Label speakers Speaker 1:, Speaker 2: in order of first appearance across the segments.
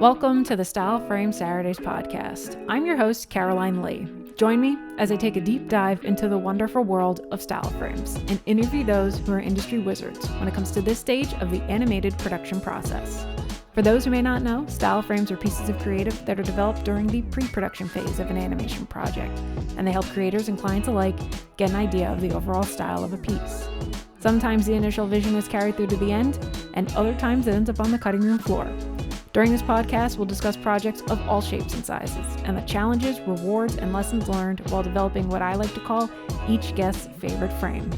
Speaker 1: Welcome to the Styleframe Saturdays podcast. I'm your host, Caroline Lee. Join me as I take a deep dive into the wonderful world of Styleframes and interview those who are industry wizards when it comes to this stage of the animated production process. For those who may not know, Styleframes are pieces of creative that are developed during the pre-production phase of an animation project, and they help creators and clients alike get an idea of the overall style of a piece. Sometimes the initial vision is carried through to the end, and other times it ends up on the cutting room floor. During this podcast, we'll discuss projects of all shapes and sizes, and the challenges, rewards, and lessons learned while developing what I like to call each guest's favorite frame.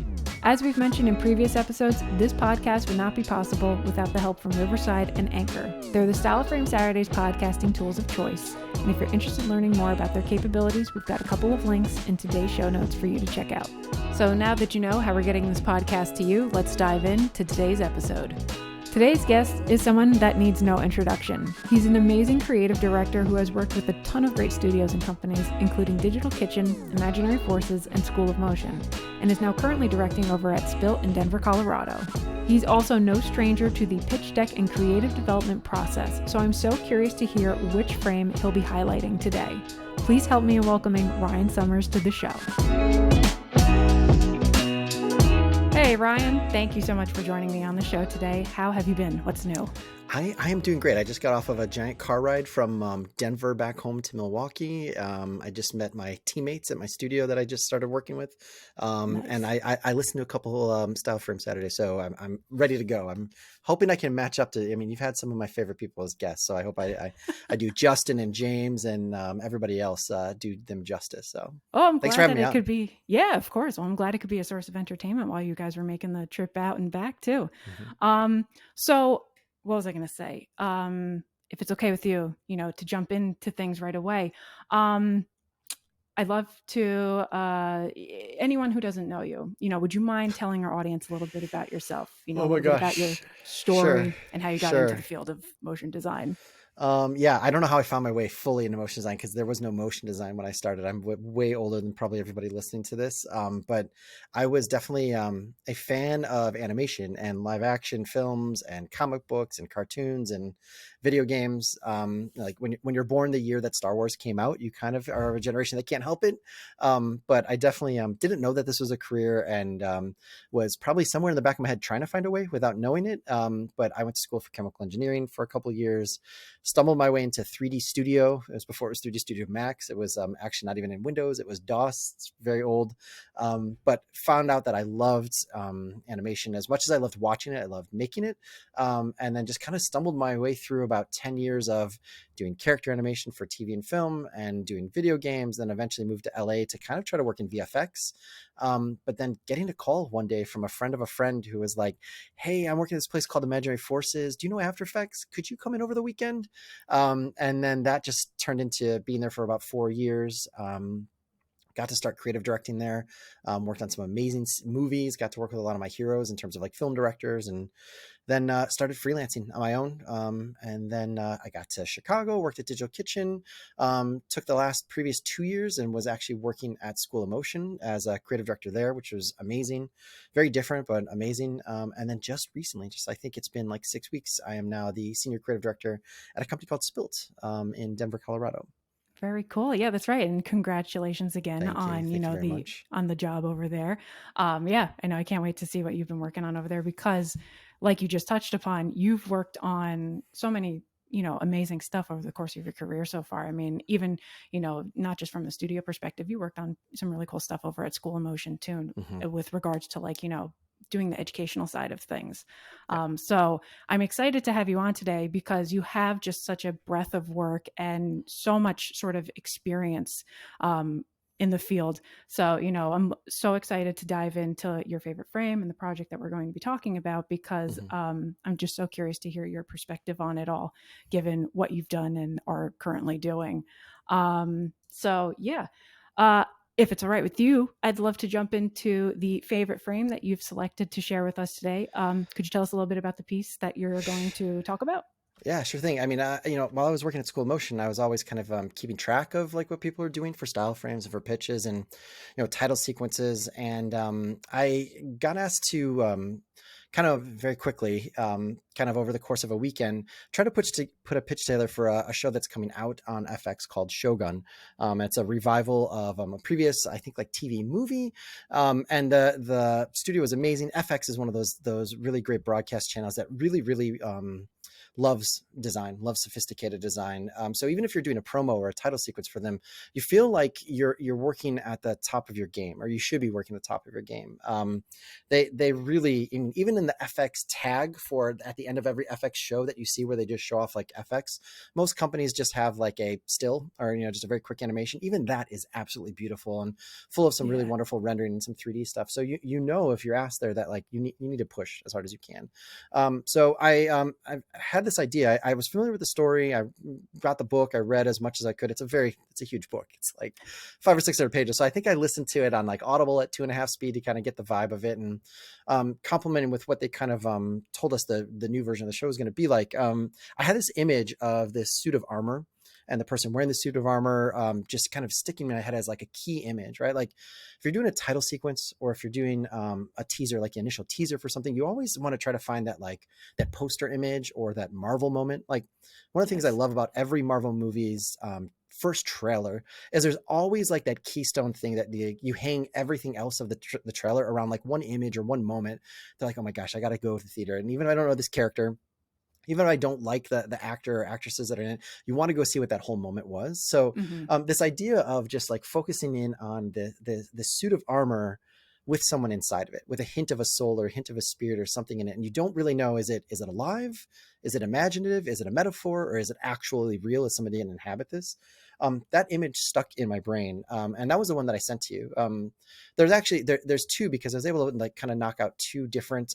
Speaker 1: As we've mentioned in previous episodes, this podcast would not be possible without the help from Riverside and Anchor. They're the Styleframe Saturdays podcasting tools of choice, and if you're interested in learning more about their capabilities, we've got a couple of links in today's show notes for you to check out. So now that you know how we're getting this podcast to you, let's dive into today's episode. Today's guest is someone that needs no introduction. He's an amazing creative director who has worked with a ton of great studios and companies, including Digital Kitchen, Imaginary Forces, and School of Motion, and is now currently directing over at Spilt in Denver, Colorado. He's also no stranger to the pitch deck and creative development process, so I'm so curious to hear which frame he'll be highlighting today. Please help me in welcoming Ryan Summers to the show. Hey, Ryan, thank you so much for joining me on the show today. How have you been? What's new?
Speaker 2: I am doing great. I just got off of a giant car ride from Denver back home to Milwaukee. I just met my teammates at my studio that I just started working with.
Speaker 1: Nice.
Speaker 2: And I listened to a couple Styleframe Saturdays, so I'm ready to go. I'm hoping I can match up to, you've had some of my favorite people as guests, so I hope I do Justin and James and everybody else do them justice. So
Speaker 1: I'm
Speaker 2: thanks
Speaker 1: glad
Speaker 2: for having
Speaker 1: that
Speaker 2: me
Speaker 1: it
Speaker 2: on.
Speaker 1: could be. Yeah, of course. Well, I'm glad it could be a source of entertainment while you guys were making the trip out and back too.
Speaker 2: Mm-hmm.
Speaker 1: So what was I going to say? If it's okay with you, to jump into things right away. I'd love to, anyone who doesn't know you, would you mind telling our audience a little bit about yourself,
Speaker 2: Oh
Speaker 1: a
Speaker 2: my
Speaker 1: little bit about your
Speaker 2: gosh.
Speaker 1: story and how you got into
Speaker 2: Sure.
Speaker 1: the field of motion design?
Speaker 2: Yeah, I don't know how I found my way fully into motion design because there was no motion design when I started. I'm way older than probably everybody listening to this. But I was definitely a fan of animation and live action films and comic books and cartoons and video games. Like when you're born the year that Star Wars came out, you kind of are a generation that can't help it. But I definitely didn't know that this was a career and was probably somewhere in the back of my head trying to find a way without knowing it. But I went to school for chemical engineering for a couple of years. Stumbled my way into 3D Studio. It was before it was 3D Studio Max. It was actually not even in Windows. It was DOS. It's very old. But found out that I loved animation as much as I loved watching it. I loved making it. And then just kind of stumbled my way through about 10 years of doing character animation for TV and film and doing video games. Then eventually moved to LA to kind of try to work in VFX. But then getting a call one day from a friend of a friend who was like, "Hey, I'm working at this place called Imaginary Forces. Do you know After Effects? Could you come in over the weekend?" And then that just turned into being there for about 4 years. Got to start creative directing there, worked on some amazing movies, got to work with a lot of my heroes in terms of like film directors, and then started freelancing on my own. And then I got to Chicago, worked at Digital Kitchen, took the previous 2 years and was actually working at School of Motion as a creative director there, which was amazing, very different, but amazing. And then just recently, I think it's been like 6 weeks, I am now the senior creative director at a company called Spilt in Denver, Colorado.
Speaker 1: Very cool. Yeah, that's right. And congratulations again
Speaker 2: Thank you.
Speaker 1: on,
Speaker 2: Thank you very much.
Speaker 1: on the job over there. Yeah, I know. I can't wait to see what you've been working on over there because like you just touched upon, you've worked on so many, amazing stuff over the course of your career so far. I mean, even, not just from the studio perspective, you worked on some really cool stuff over at School of Motion too, with regards to like, doing the educational side of things.
Speaker 2: Yeah.
Speaker 1: So I'm excited to have you on today because you have just such a breadth of work and so much sort of experience in the field. So, I'm so excited to dive into your favorite frame and the project that we're going to be talking about because I'm just so curious to hear your perspective on it all, given what you've done and are currently doing. So yeah. If it's all right with you, I'd love to jump into the favorite frame that you've selected to share with us today. Could you tell us a little bit about the piece that you're going to talk about?
Speaker 2: Yeah, sure thing. I mean, while I was working at School of Motion, I was always kind of keeping track of like what people are doing for style frames and for pitches and, title sequences. And I got asked to kind of very quickly, kind of over the course of a weekend, try to put a pitch together for a show that's coming out on FX called Shogun. It's a revival of a previous, I think, like TV movie, and the studio is amazing. FX is one of those really great broadcast channels that really loves design, loves sophisticated design. So even if you're doing a promo or a title sequence for them, you feel like you're working at the top of your game, or you should be working at the top of your game. They really, even in the FX tag for at the end of every FX show that you see where they just show off like FX, most companies just have like a still, or just a very quick animation. Even that is absolutely beautiful and full of some really wonderful rendering and some 3D stuff. So if you're asked there that like you need to push as hard as you can. So I've had this idea. I was familiar with the story. I got the book. I read as much as I could. It's a huge book. It's like 500 or 600 pages. So I think I listened to it on like Audible at 2.5 speed to kind of get the vibe of it, and complementing with what they kind of told us the new version of the show is going to be like. I had this image of this suit of armor, and the person wearing the suit of armor just kind of sticking in my head as like a key image, right? Like if you're doing a title sequence, or if you're doing a teaser, like the initial teaser for something, you always want to try to find that like that poster image or that Marvel moment. Like one of the things I love about every Marvel movie's first trailer is there's always like that keystone thing that you hang everything else of the trailer around, like one image or one moment. They're like, oh my gosh, I got to go to the theater. And even if I don't know this character, even if I don't like the actor or actresses that are in it, you want to go see what that whole moment was. So this idea of just like focusing in on the suit of armor with someone inside of it, with a hint of a soul or a hint of a spirit or something in it. And you don't really know, is it alive? Is it imaginative? Is it a metaphor? Or is it actually real? Is somebody going to inhabit this? That image stuck in my brain. And that was the one that I sent to you. There's two, because I was able to like kind of knock out two different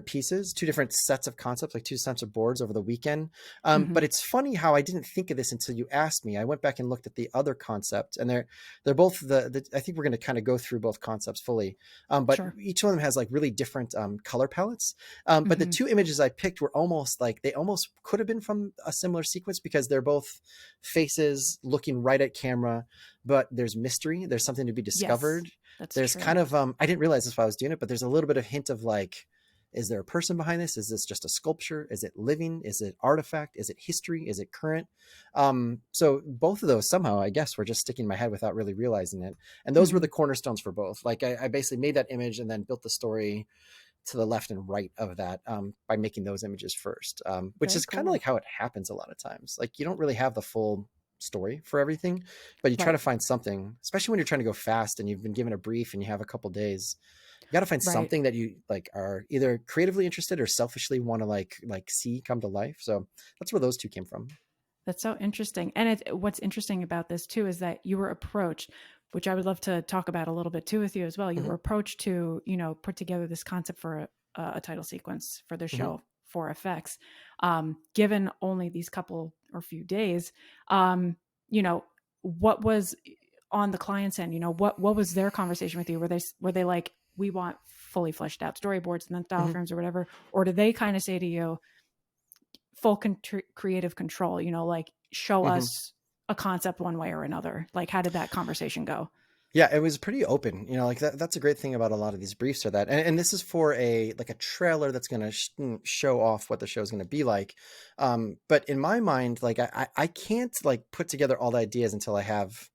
Speaker 2: pieces, two different sets of concepts, like two sets of boards over the weekend. But it's funny how I didn't think of this until you asked me. I went back and looked at the other concept, and they're both I think we're going to kind of go through both concepts fully. But each one of them has like really different color palettes. But the two images I picked were almost like, they almost could have been from a similar sequence, because they're both faces looking right at camera, but there's mystery. There's something to be discovered.
Speaker 1: Yes,
Speaker 2: there's
Speaker 1: true.
Speaker 2: kind of, I didn't realize this while I was doing it, but there's a little bit of hint of like, is there a person behind this? Is this just a sculpture? Is it living? Is it artifact? Is it history? Is it current? So both of those somehow, I guess, were just sticking in my head without really realizing it. And those were the cornerstones for both. Like I basically made that image and then built the story to the left and right of that by making those images first, which is kind of like how it happens a lot of times. Like you don't really have the full story for everything, but you try to find something, especially when you're trying to go fast and you've been given a brief and you have a couple days. You got to find something that you like are either creatively interested or selfishly want to like see come to life. So that's where those two came from.
Speaker 1: That's so interesting. And what's interesting about this too is that you were approached, which I would love to talk about a little bit too with you as well. You were approached to, put together this concept for a title sequence for the show for FX. Given only these couple or few days, what was on the client's end? What was their conversation with you? Were they like, we want fully fleshed out storyboards and then Styleframes or whatever? Or do they kind of say to you, full creative control, like show us a concept one way or another? Like, how did that conversation go?
Speaker 2: Yeah, it was pretty open. Like that's a great thing about a lot of these briefs are that, and this is for a trailer that's going to show off what the show is going to be like. But in my mind, like I can't like put together all the ideas until I have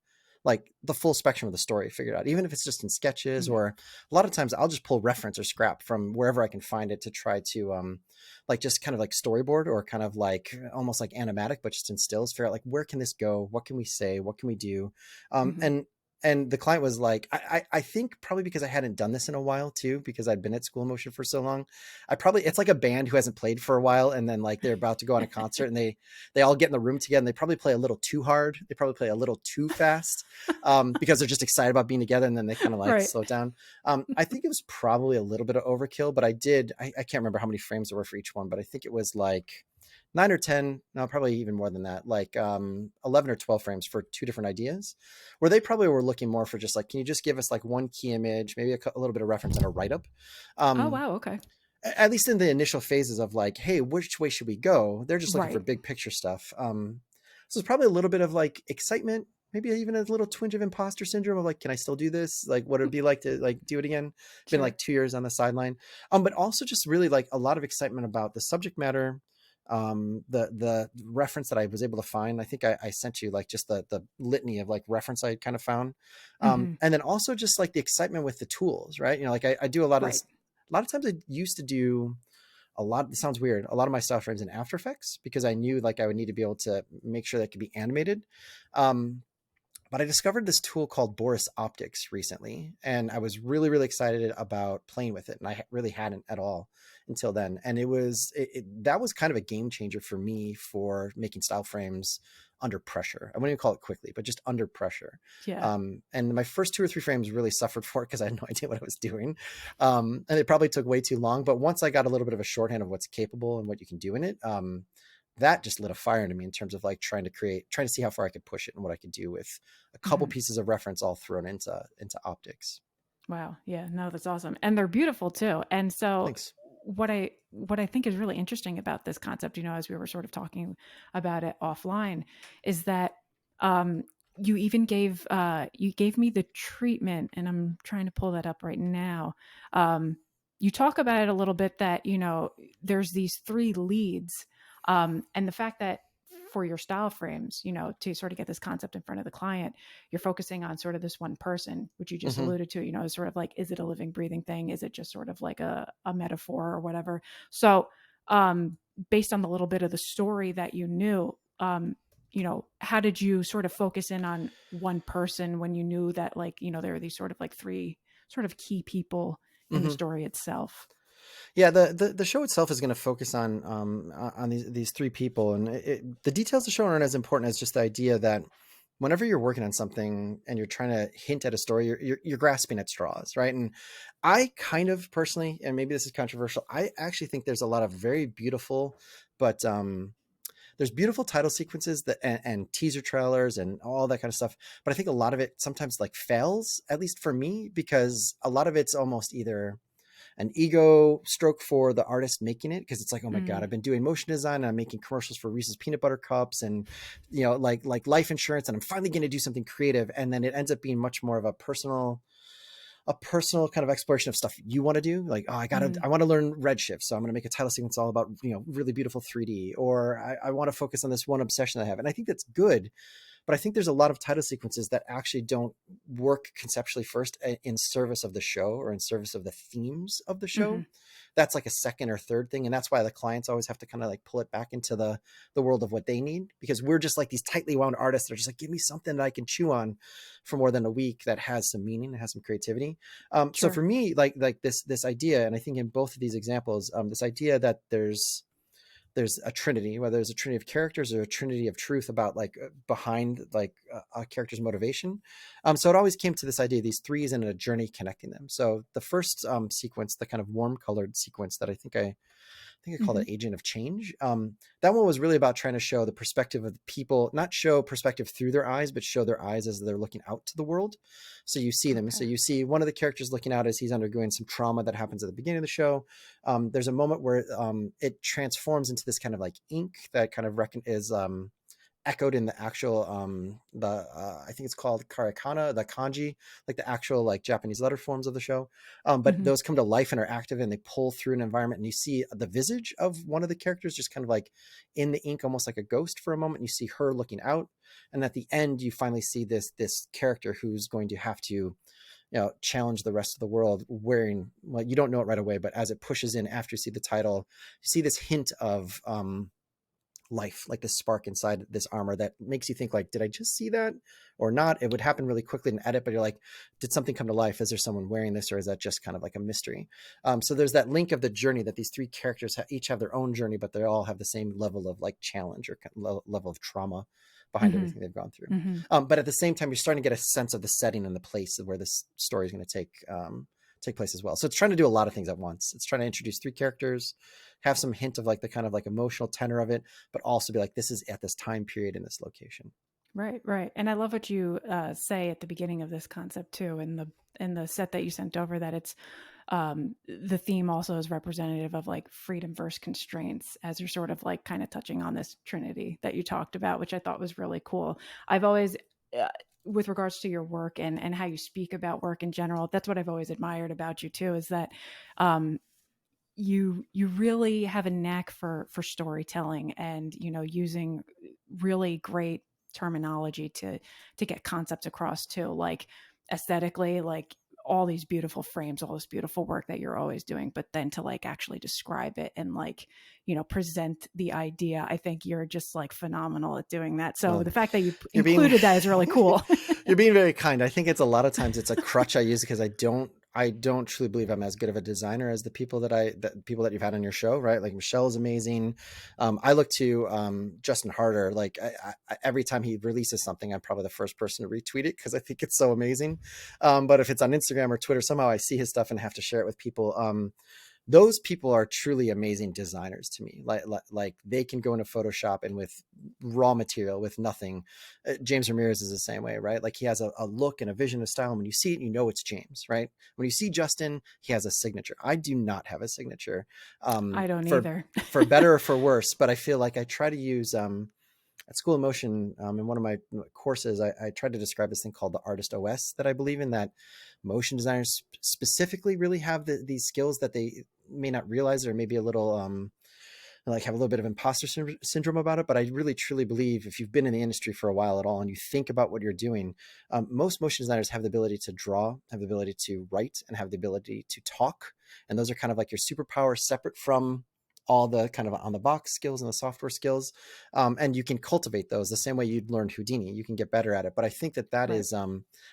Speaker 2: like the full spectrum of the story figured out, even if it's just in sketches, or a lot of times I'll just pull reference or scrap from wherever I can find it to try to like just kind of like storyboard, or kind of like almost like animatic, but just in stills, figure out like, where can this go? What can we say? What can we do? And the client was like, I think probably because I hadn't done this in a while too, because I'd been at school motion for so long, it's like a band who hasn't played for a while. And then like, they're about to go on a concert and they all get in the room together and they probably play a little too hard. They probably play a little too fast because they're just excited about being together. And then they kind of like slow down. I think it was probably a little bit of overkill, but I can't remember how many frames there were for each one, but I think it was like 9 or 10, no, probably even more than that, like 11 or 12 frames for two different ideas, where they probably were looking more for just like, can you just give us like one key image, maybe a little bit of reference and a write-up.
Speaker 1: Oh, wow. Okay.
Speaker 2: At least in the initial phases of like, hey, which way should we go? They're just looking for big picture stuff. So it's probably a little bit of like excitement, maybe even a little twinge of imposter syndrome of like, can I still do this? Like, what it'd be like to like do it again? Been
Speaker 1: Sure.
Speaker 2: like 2 years on the sideline. But also just really like a lot of excitement about the subject matter. The reference that I was able to find, I think I sent you like just the litany of like reference I kind of found.
Speaker 1: Hmm.
Speaker 2: And then also just like the excitement with the tools, right? You know, like I do a lot of
Speaker 1: Right.
Speaker 2: this, a lot of times I used to do a lot, this sounds weird, a lot of my style frames in After Effects because I knew like I would need to be able to make sure that could be animated. Um, but I discovered this tool called Boris Optics recently, and I was really, really excited about playing with it. And I really hadn't at all until then. And that was kind of a game changer for me for making style frames under pressure. I wouldn't even call it quickly, but just under pressure.
Speaker 1: Yeah.
Speaker 2: And my first 2 or 3 frames really suffered for it because I had no idea what I was doing. And it probably took way too long. But once I got a little bit of a shorthand of what's capable and what you can do in it, that just lit a fire into me in terms of like trying to see how far I could push it and what I could do with a couple
Speaker 1: Hmm.
Speaker 2: pieces of reference all thrown into optics.
Speaker 1: Wow. Yeah. No, that's awesome. And they're beautiful too. And so
Speaker 2: Thanks.
Speaker 1: what I think is really interesting about this concept, as we were sort of talking about it offline, is that um you gave me the treatment, and I'm trying to pull that up right now. You talk about it a little bit that, there's these three leads, and the fact that for your style frames, to sort of get this concept in front of the client, you're focusing on sort of this one person, which you just
Speaker 2: Mm-hmm.
Speaker 1: alluded to, sort of like, is it a living, breathing thing? Is it just sort of like a metaphor or whatever? So, based on the little bit of the story that you knew, how did you sort of focus in on one person when you knew that, like, there are these sort of like three sort of key people in the
Speaker 2: Mm-hmm.
Speaker 1: story itself?
Speaker 2: Yeah, the show itself is going to focus on these three people, and the details of the show aren't as important as just the idea that whenever you're working on something and you're trying to hint at a story, you're grasping at straws, right? And I kind of personally, and maybe this is controversial, I actually think there's a lot of very beautiful, but there's beautiful title sequences and teaser trailers and all that kind of stuff. But I think a lot of it sometimes like fails, at least for me, because a lot of it's almost either an ego stroke for the artist making it because it's like, oh my god,
Speaker 1: Mm,
Speaker 2: I've been doing motion design and I'm making commercials for Reese's peanut butter cups and like life insurance, and I'm finally going to do something creative, and then it ends up being much more of a personal kind of exploration of stuff you want to do. Like, oh,
Speaker 1: mm,
Speaker 2: I want to learn Redshift, so I'm going to make a title sequence all about really beautiful 3D, or I want to focus on this one obsession I have, and I think that's good. But I think there's a lot of title sequences that actually don't work conceptually first in service of the show or in service of the themes of the
Speaker 1: mm-hmm.
Speaker 2: show. That's like a second or third thing. And that's why the clients always have to kind of like pull it back into the world of what they need, because we're just like these tightly wound artists that are just like, give me something that I can chew on for more than a week that has some meaning and has some creativity. So
Speaker 1: Sure.
Speaker 2: for me, like this idea, and I think in both of these examples, this idea that there's a trinity, whether there's a trinity of characters or a trinity of truth about like behind like a character's motivation. So it always came to this idea, these threes and a journey connecting them. So the first sequence, the kind of warm colored sequence that I think I called
Speaker 1: Mm-hmm.
Speaker 2: it Agent of Change. That one was really about trying to show the perspective of the people, not show perspective through their eyes, but show their eyes as they're looking out to the world. So you see them. So
Speaker 1: Okay.
Speaker 2: you see one of the characters looking out as he's undergoing some trauma that happens at the beginning of the show. There's a moment where it transforms into this kind of like ink that kind of is echoed in the actual I think it's called karakana, the kanji, like the actual like Japanese letter forms of the show. But
Speaker 1: Mm-hmm.
Speaker 2: those come to life and are active, and they pull through an environment, and you see the visage of one of the characters just kind of like in the ink, almost like a ghost for a moment. You see her looking out, and at the end you finally see this character who's going to have to challenge the rest of the world wearing, well, you don't know it right away, but as it pushes in after you see the title, you see this hint of life, like this spark inside this armor that makes you think like, did I just see that or not? It would happen really quickly in edit, but you're like, did something come to life? Is there someone wearing this, or is that just kind of like a mystery? So there's that link of the journey that these three characters each have their own journey, but they all have the same level of like challenge or level of trauma behind
Speaker 1: Mm-hmm.
Speaker 2: everything they've gone through.
Speaker 1: Mm-hmm.
Speaker 2: But at the same time, you're starting to get a sense of the setting and the place of where this story is going to take place as well. So it's trying to do a lot of things at once. It's trying to introduce three characters, have some hint of like the kind of like emotional tenor of it, but also be like, this is at this time period in this location.
Speaker 1: Right, right. And I love what you say at the beginning of this concept too, in the set that you sent over, that it's the theme also is representative of like freedom versus constraints, as you're sort of like kind of touching on this trinity that you talked about, which I thought was really cool. I've always with regards to your work and how you speak about work in general, that's what I've always admired about you too, is that you really have a knack for storytelling and, you know, using really great terminology to get concepts across too, like aesthetically, like all these beautiful frames, all this beautiful work that you're always doing, but then to like actually describe it and like, you know, present the idea. I think you're just like phenomenal at doing that. So
Speaker 2: Well,
Speaker 1: the fact that you
Speaker 2: you're being
Speaker 1: included that is really cool.
Speaker 2: you're being very kind. I think it's a lot of times it's a crutch I use because I don't truly believe I'm as good of a designer as the people that you've had on your show, right? Like Michelle is amazing. I look to Justin Harder. Like every time he releases something, I'm probably the first person to retweet it because I think it's so amazing. But if it's on Instagram or Twitter, somehow I see his stuff and have to share it with people. Those people are truly amazing designers to me. Like they can go into Photoshop and with raw material, with nothing. James Ramirez is the same way, right? Like he has a look and a vision of style. And when you see it, you know it's James, right? When you see Justin, he has a signature. I do not have a signature,
Speaker 1: I don't
Speaker 2: for
Speaker 1: either.
Speaker 2: for better or for worse. But I feel like I try to use at School of Motion, in one of my courses, I tried to describe this thing called the Artist OS that I believe in, that motion designers specifically really have these skills that they may not realize, or maybe a little like have a little bit of imposter syndrome about it. But I really truly believe if you've been in the industry for a while at all and you think about what you're doing, most motion designers have the ability to draw, have the ability to write, and have the ability to talk. And those are kind of like your superpowers, separate from all the kind of on the box skills and the software skills. And you can cultivate those the same way you'd learn Houdini. You can get better at it. But I think that
Speaker 1: Right.
Speaker 2: is,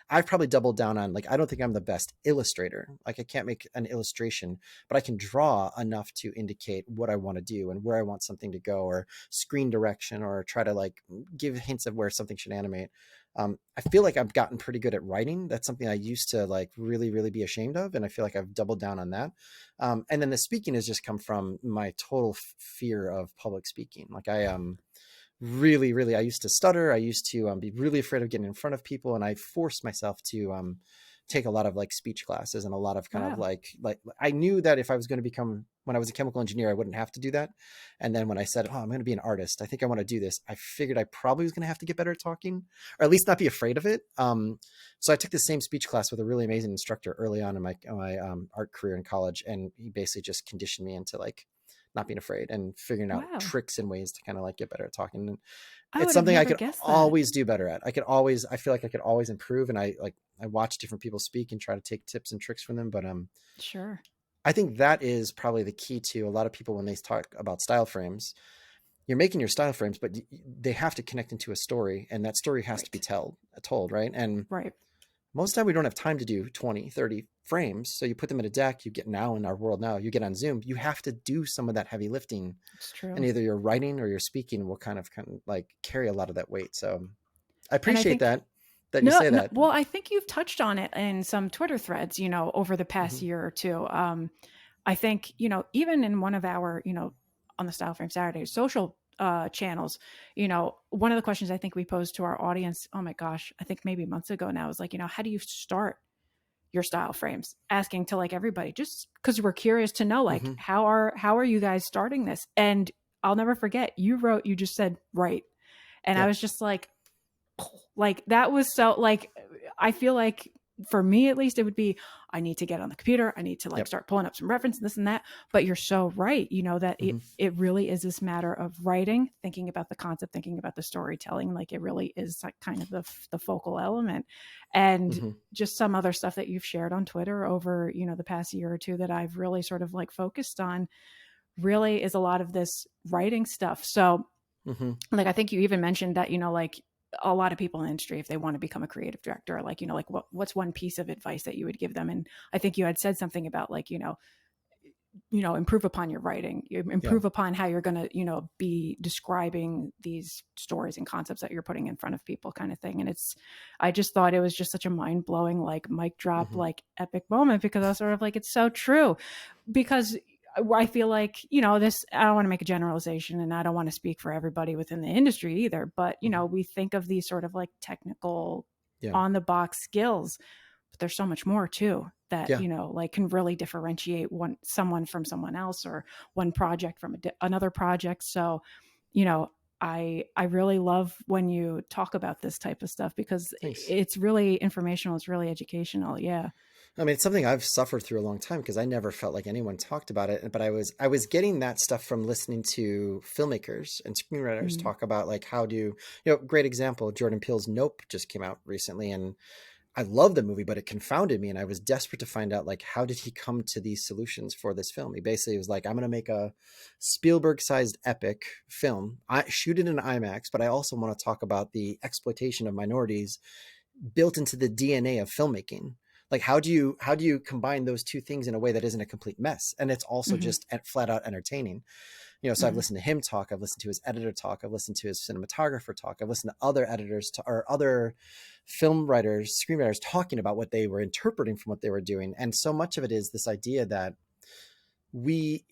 Speaker 2: I've probably doubled down on, like, I don't think I'm the best illustrator. Like I can't make an illustration, but I can draw enough to indicate what I want to do and where I want something to go, or screen direction, or try to like give hints of where something should animate. I feel like I've gotten pretty good at writing. That's something I used to like really, really be ashamed of. And I feel like I've doubled down on that. And then the speaking has just come from my total fear of public speaking. Like really, really, I used to stutter. I used to be really afraid of getting in front of people. And I forced myself to take a lot of like speech classes and a lot of kind of
Speaker 1: Wow.
Speaker 2: like I knew that if I was going to become, when I was a chemical engineer, I wouldn't have to do that. And then when I said, oh, I'm going to be an artist, I think I want to do this, I figured I probably was going to have to get better at talking, or at least not be afraid of it. So I took the same speech class with a really amazing instructor early on in my art career in college. And he basically just conditioned me into like not being afraid and figuring out
Speaker 1: Wow.
Speaker 2: tricks and ways to kind of like get better at talking. And
Speaker 1: I
Speaker 2: it's
Speaker 1: would have
Speaker 2: something I
Speaker 1: never
Speaker 2: could
Speaker 1: guessed that.
Speaker 2: always do better at. I feel like I could always improve. And I watch different people speak and try to take tips and tricks from them. But
Speaker 1: Sure.
Speaker 2: I think that is probably the key to a lot of people when they talk about style frames. You're making your style frames, but they have to connect into a story, and that story has to be
Speaker 1: Right.
Speaker 2: told, right? And
Speaker 1: Right.
Speaker 2: most of the time we don't have time to do 20, 30 frames. So you put them in a deck, you get, now in our world now, you get on Zoom, you have to do some of that heavy lifting,
Speaker 1: It's
Speaker 2: and
Speaker 1: true.
Speaker 2: either your writing or your speaking will kind of like carry a lot of that weight. So I
Speaker 1: And I
Speaker 2: appreciate
Speaker 1: think
Speaker 2: that you
Speaker 1: no,
Speaker 2: say
Speaker 1: no,
Speaker 2: that.
Speaker 1: well, I think you've touched on it in some Twitter threads, you know, over the past
Speaker 2: Hmm.
Speaker 1: year or two. I think, you know, even in one of our, you know, on the Style Frame Saturday social channels, you know, one of the questions I think we posed to our audience, oh my gosh, I think maybe months ago now, is like, you know, how do you start your style frames? Asking to like everybody, just because we're curious to know, like,
Speaker 2: Hmm.
Speaker 1: how are you guys starting this? And I'll never forget, you just said right. And I
Speaker 2: Yeah.
Speaker 1: was just like that was so like I feel like for me at least it would be I need to get on the computer, I need to like
Speaker 2: Yep.
Speaker 1: start pulling up some reference this and that. But you're so right, you know, that it
Speaker 2: Hmm.
Speaker 1: it really is this matter of writing, thinking about the concept, thinking about the storytelling. Like it really is like kind of the focal element. And
Speaker 2: Hmm.
Speaker 1: just some other stuff that you've shared on Twitter over, you know, the past year or two that I've really sort of like focused on really is a lot of this writing stuff. So
Speaker 2: Hmm.
Speaker 1: like I think you even mentioned that, you know, like a lot of people in the industry, if they want to become a creative director, like, you know, like what's one piece of advice that you would give them? And I think you had said something about like, you know, improve upon your writing, you
Speaker 2: Yeah.
Speaker 1: improve upon how you're going to, you know, be describing these stories and concepts that you're putting in front of people, kind of thing. And it's, I just thought it was just such a mind blowing, like mic drop,
Speaker 2: Hmm.
Speaker 1: like epic moment, because I was sort of like, it's so true. Because I feel like, you know, this, I don't want to make a generalization and I don't want to speak for everybody within the industry either, but, you
Speaker 2: Hmm.
Speaker 1: know, we think of these sort of like technical
Speaker 2: Yeah.
Speaker 1: on the box skills, but there's so much more too that,
Speaker 2: Yeah.
Speaker 1: you know, like can really differentiate someone from someone else, or one project from another project. So, you know, I really love when you talk about this type of stuff because
Speaker 2: Thanks.
Speaker 1: it's really informational. It's really educational. Yeah.
Speaker 2: I mean, it's something I've suffered through a long time because I never felt like anyone talked about it. But I was getting that stuff from listening to filmmakers and screenwriters
Speaker 1: Mm-hmm.
Speaker 2: talk about like how do great example. Jordan Peele's Nope just came out recently, and I love the movie, but it confounded me, and I was desperate to find out like how did he come to these solutions for this film. He basically was like, I'm going to make a Spielberg-sized epic film. I shoot it in IMAX, but I also want to talk about the exploitation of minorities built into the DNA of filmmaking. Like how do you combine those two things in a way that isn't a complete mess, and it's also
Speaker 1: Mm-hmm.
Speaker 2: just flat out entertaining. So I've
Speaker 1: Mm-hmm.
Speaker 2: listened to him talk, I've listened to his editor talk, I've listened to his cinematographer talk, I've listened to other editors or other film writers, screenwriters talking about what they were interpreting from what they were doing. And so much of it is this idea that we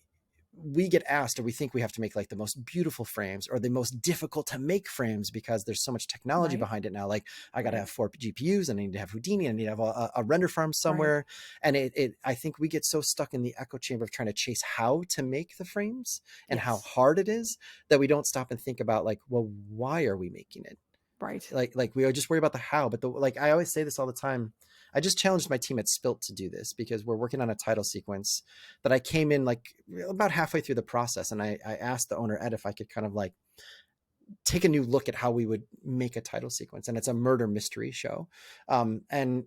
Speaker 2: we get asked, or we think we have to make like the most beautiful frames or the most difficult to make frames because there's so much technology
Speaker 1: Right.
Speaker 2: behind it now. Like I got to
Speaker 1: Right.
Speaker 2: have 4 GPUs, and I need to have Houdini, I need to have a render farm
Speaker 1: Right.
Speaker 2: somewhere. And I think we get so stuck in the echo chamber of trying to chase how to make the frames and how
Speaker 1: Yes.
Speaker 2: hard it is, that we don't stop and think about like, well, why are we making it?
Speaker 1: Right.
Speaker 2: Like we are just worried about the how. But like I always say this all the time. I just challenged my team at Spilt to do this because we're working on a title sequence that I came in like about halfway through the process, and I asked the owner Ed if I could kind of like take a new look at how we would make a title sequence. And it's a murder mystery show. And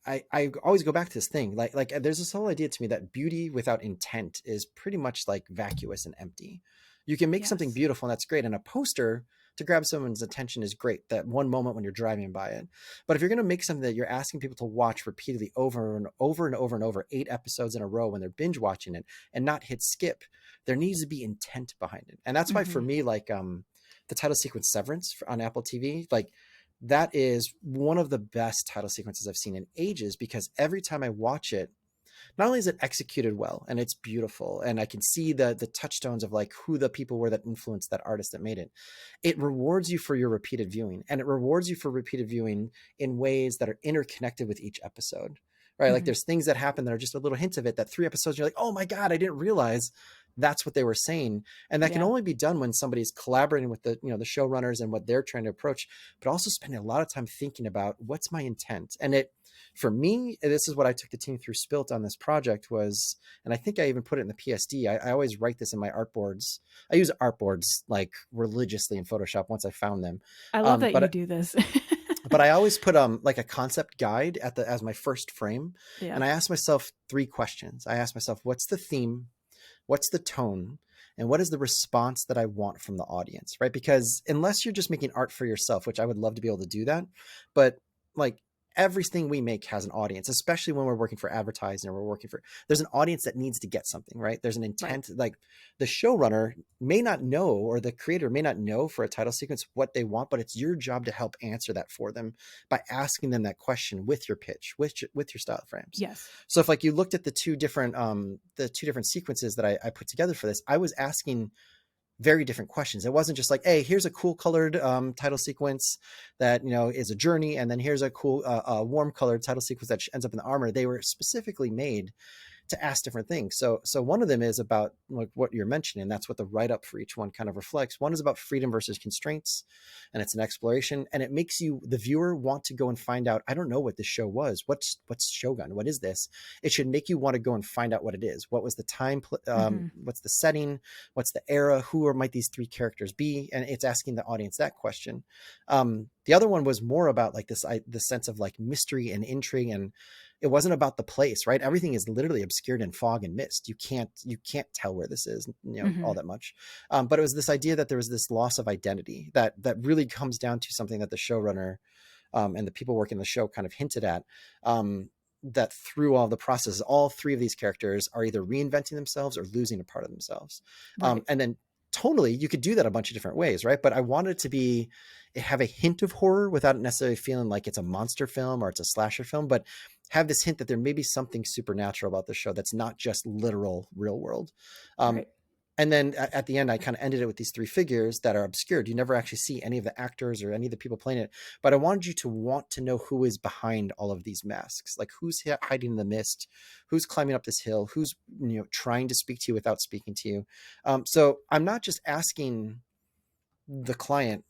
Speaker 2: I always go back to this thing. Like there's this whole idea to me that beauty without intent is pretty much like vacuous and empty. You can make something
Speaker 1: Yes.
Speaker 2: beautiful, and that's great. And a poster to grab someone's attention is great. That one moment when you're driving by it. But if you're going to make something that you're asking people to watch repeatedly over and over and over and over, 8 episodes in a row when they're binge watching it and not hit skip, there needs to be intent behind it. And that's why for
Speaker 1: Mm-hmm.
Speaker 2: me, like the title sequence Severance on Apple TV, like that is one of the best title sequences I've seen in ages, because every time I watch it, not only is it executed well and it's beautiful, and I can see the touchstones of like who the people were that influenced that artist that made it, it rewards you for your repeated viewing, and it rewards you for repeated viewing in ways that are interconnected with each episode. Right? Like
Speaker 1: Mm-hmm.
Speaker 2: there's things that happen that are just a little hint of it, that 3 episodes you're like, oh my God, I didn't realize that's what they were saying. And that can
Speaker 1: Yeah.
Speaker 2: only be done when somebody's collaborating with the showrunners and what they're trying to approach, but also spending a lot of time thinking about what's my intent. And it, for me, this is what I took the team through Spilt on this project was, and I think I even put it in the PSD. I always write this in my artboards. I use artboards like religiously in Photoshop once I found them.
Speaker 1: I love that you
Speaker 2: But
Speaker 1: do this.
Speaker 2: but I always put like a concept guide as my first frame.
Speaker 1: Yeah.
Speaker 2: And I asked myself 3 questions. I asked myself, what's the theme? What's the tone? And what is the response that I want from the audience? Right? Because unless you're just making art for yourself, which I would love to be able to do that, but like everything we make has an audience, especially when we're working for advertising or we're working for, there's an audience that needs to get something, right? There's an
Speaker 1: Right.
Speaker 2: intent. Like the showrunner may not know, or the creator may not know for a title sequence what they want, but it's your job to help answer that for them by asking them that question with your pitch, with your style frames.
Speaker 1: Yes.
Speaker 2: So if like you looked at the two different sequences that I put together for this, I was asking very different questions. It wasn't just like, hey, here's a cool colored title sequence that is a journey, and then here's a cool warm colored title sequence that ends up in the armor. They were specifically made to ask different things. So one of them is about like what you're mentioning. That's what the write up for each one kind of reflects. One is about freedom versus constraints, and it's an exploration, and it makes you, the viewer, want to go and find out. I don't know what this show was. What's Shogun? What is this? It should make you want to go and find out what it is. What was the time?
Speaker 1: Mm-hmm.
Speaker 2: What's the setting? What's the era? Who might these 3 characters be? And it's asking the audience that question. The other one was more about like the sense of like mystery and intrigue, and it wasn't about the place, right? Everything is literally obscured in fog and mist. You can't tell where this is,
Speaker 1: Mm-hmm.
Speaker 2: all that much. But it was this idea that there was this loss of identity that really comes down to something that the showrunner and the people working the show kind of hinted at. That through all the processes, all 3 of these characters are either reinventing themselves or losing a part of themselves.
Speaker 1: Right.
Speaker 2: And then tonally, you could do that a bunch of different ways, right? But I wanted it to be, have a hint of horror without necessarily feeling like it's a monster film or it's a slasher film, but have this hint that there may be something supernatural about the show that's not just literal real world.
Speaker 1: Right.
Speaker 2: And then at the end, I kind of ended it with these 3 figures that are obscured. You never actually see any of the actors or any of the people playing it, but I wanted you to want to know who is behind all of these masks, like who's hiding in the mist, who's climbing up this hill, who's trying to speak to you without speaking to you. So I'm not just asking the client,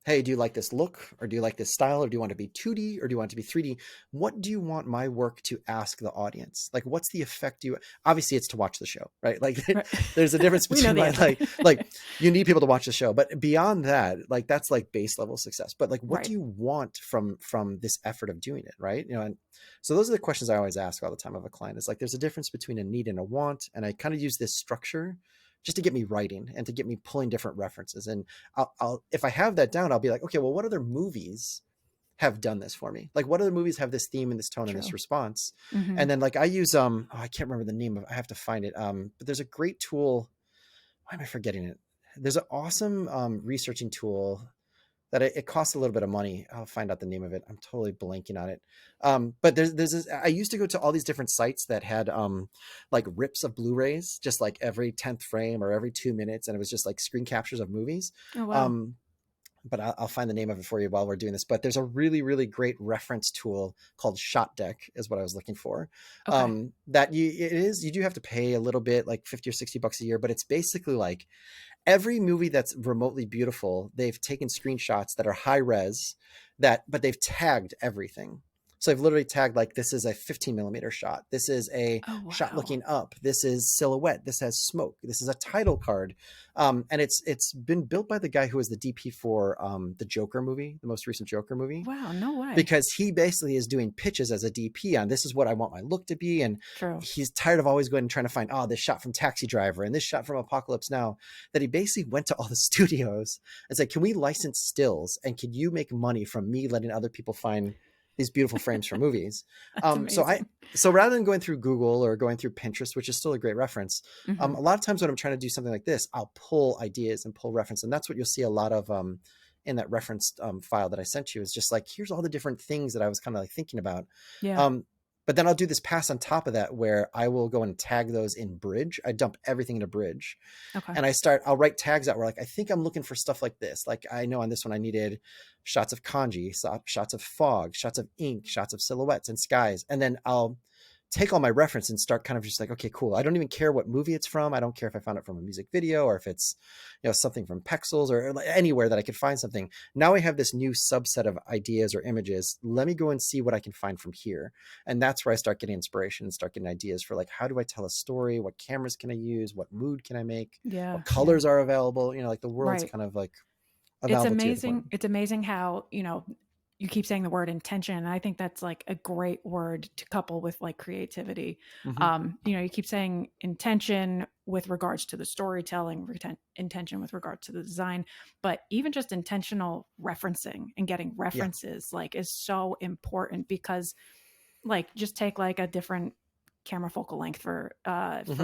Speaker 2: hey, do you like this look, or do you like this style, or do you want to be 2D, or do you want it to be 3D? What do you want my work to ask the audience? Like, what's the effect you, obviously it's to watch the show, right? Like
Speaker 1: Right.
Speaker 2: there's a difference
Speaker 1: We know
Speaker 2: between
Speaker 1: the answer.
Speaker 2: like you need people to watch the show, but beyond that, like that's like base level success. But like, what
Speaker 1: Right.
Speaker 2: do you want from this effort of doing it, right? You know, and so those are the questions I always ask all the time of a client. It's like, there's a difference between a need and a want. And I kind of use this structure just to get me writing and to get me pulling different references. And I'll if I have that down, I'll be like, okay, well, what other movies have done this for me? Like, what other movies have this theme and this tone and this
Speaker 1: True.
Speaker 2: response?
Speaker 1: Mm-hmm.
Speaker 2: And then like I use I can't remember the name of, I have to find it. But there's a great tool. Why am I forgetting it? There's an awesome researching tool that it costs a little bit of money. I'll find out the name of it. I'm totally blanking on it. But there's this, I used to go to all these different sites that had like rips of Blu-rays, just like every 10th frame or every 2 minutes. And it was just like screen captures of movies.
Speaker 1: Oh, wow.
Speaker 2: But I'll find the name of it for you while we're doing this. But there's a really, really great reference tool called Shot Deck is what I was looking for.
Speaker 1: Okay.
Speaker 2: That you do have to pay a little bit, like 50 or $60 a year, but it's basically like every movie that's remotely beautiful, they've taken screenshots that are high res but they've tagged everything. So they've literally tagged, like, this is a 15 millimeter shot. This is a
Speaker 1: Oh,
Speaker 2: shot
Speaker 1: wow.
Speaker 2: looking up. This is silhouette. This has smoke. This is a title card. And it's been built by the guy who was the DP for the Joker movie, the most recent Joker movie,
Speaker 1: Wow. No way.
Speaker 2: because he basically is doing pitches as a DP on, this is what I want my look to be. And
Speaker 1: True.
Speaker 2: he's tired of always going and trying to find, this shot from Taxi Driver and this shot from Apocalypse Now, that he basically went to all the studios and said, can we license stills? And can you make money from me letting other people find these beautiful frames for movies?
Speaker 1: That's
Speaker 2: So
Speaker 1: amazing.
Speaker 2: rather than going through Google or going through Pinterest, which is still a great reference, a
Speaker 1: Mm-hmm.
Speaker 2: lot of times when I'm trying to do something like this, I'll pull ideas and pull reference. And that's what you'll see a lot of in that reference file that I sent you, is just like, here's all the different things that I was kind of like thinking about.
Speaker 1: Yeah.
Speaker 2: But then I'll do this pass on top of that where I will go and tag those in Bridge. I dump everything into Bridge.
Speaker 1: Okay.
Speaker 2: And I'll write tags out where, like, I think I'm looking for stuff like this. Like, I know on this one I needed shots of kanji, shots of fog, shots of ink, shots of silhouettes and skies. And then I'll take all my reference and start kind of just like, okay, cool. I don't even care what movie it's from. I don't care if I found it from a music video or if it's, something from Pexels or anywhere that I could find something. Now I have this new subset of ideas or images. Let me go and see what I can find from here. And that's where I start getting inspiration and start getting ideas for, like, how do I tell a story? What cameras can I use? What mood can I make?
Speaker 1: Yeah.
Speaker 2: What colors are available? Like, the world's
Speaker 1: Right.
Speaker 2: kind of like
Speaker 1: It's
Speaker 2: available to you at the
Speaker 1: amazing.
Speaker 2: point.
Speaker 1: It's amazing how, you keep saying the word intention. And I think that's like a great word to couple with like creativity.
Speaker 2: Mm-hmm.
Speaker 1: You keep saying intention with regards to the storytelling, intention with regards to the design, but even just intentional referencing and getting references like is so important, because like just take like a different camera focal length for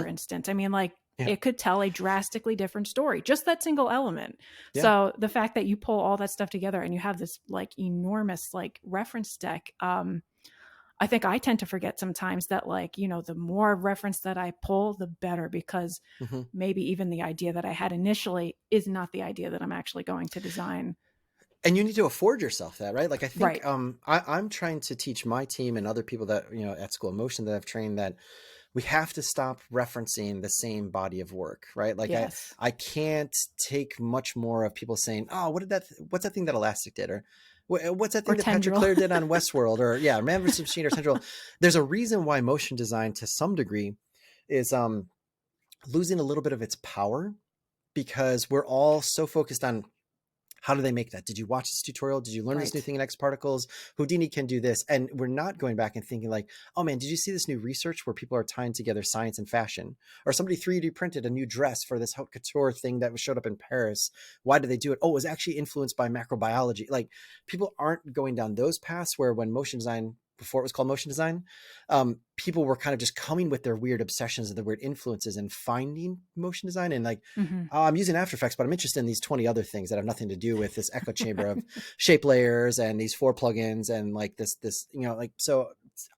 Speaker 1: instance. I mean, like,
Speaker 2: Yeah.
Speaker 1: it could tell a drastically different story, just that single element.
Speaker 2: Yeah.
Speaker 1: So the fact that you pull all that stuff together and you have this like enormous like reference deck, I think I tend to forget sometimes that, like, the more reference that I pull, the better, because
Speaker 2: Mm-hmm.
Speaker 1: maybe even the idea that I had initially is not the idea that I'm actually going to design.
Speaker 2: And you need to afford yourself that, right? Like, I think
Speaker 1: Right.
Speaker 2: I'm trying to teach my team and other people that, at School of Motion that I've trained, that we have to stop referencing the same body of work, right? Like,
Speaker 1: Yes.
Speaker 2: I can't take much more of people saying, oh, what's that thing that Elastic did? Or what's that thing
Speaker 1: Or
Speaker 2: that Patrick
Speaker 1: tendril.
Speaker 2: Clare did on Westworld? Or Man vs. Machine or Tendril. There's a reason why motion design to some degree is losing a little bit of its power, because we're all so focused on, how do they make that? Did you watch this tutorial? Did you learn this new
Speaker 1: Right.
Speaker 2: thing in X Particles? Houdini can do this. And we're not going back and thinking like, oh man, did you see this new research where people are tying together science and fashion? Or somebody 3D printed a new dress for this haute couture thing that showed up in Paris. Why did they do it? Oh, it was actually influenced by macrobiology. Like, people aren't going down those paths, where when motion design, before it was called motion design, people were kind of just coming with their weird obsessions and their weird influences and finding motion design. And like,
Speaker 1: Mm-hmm.
Speaker 2: I'm using After Effects, but I'm interested in these 20 other things that have nothing to do with this echo chamber of shape layers and these 4 plugins and like this, like, so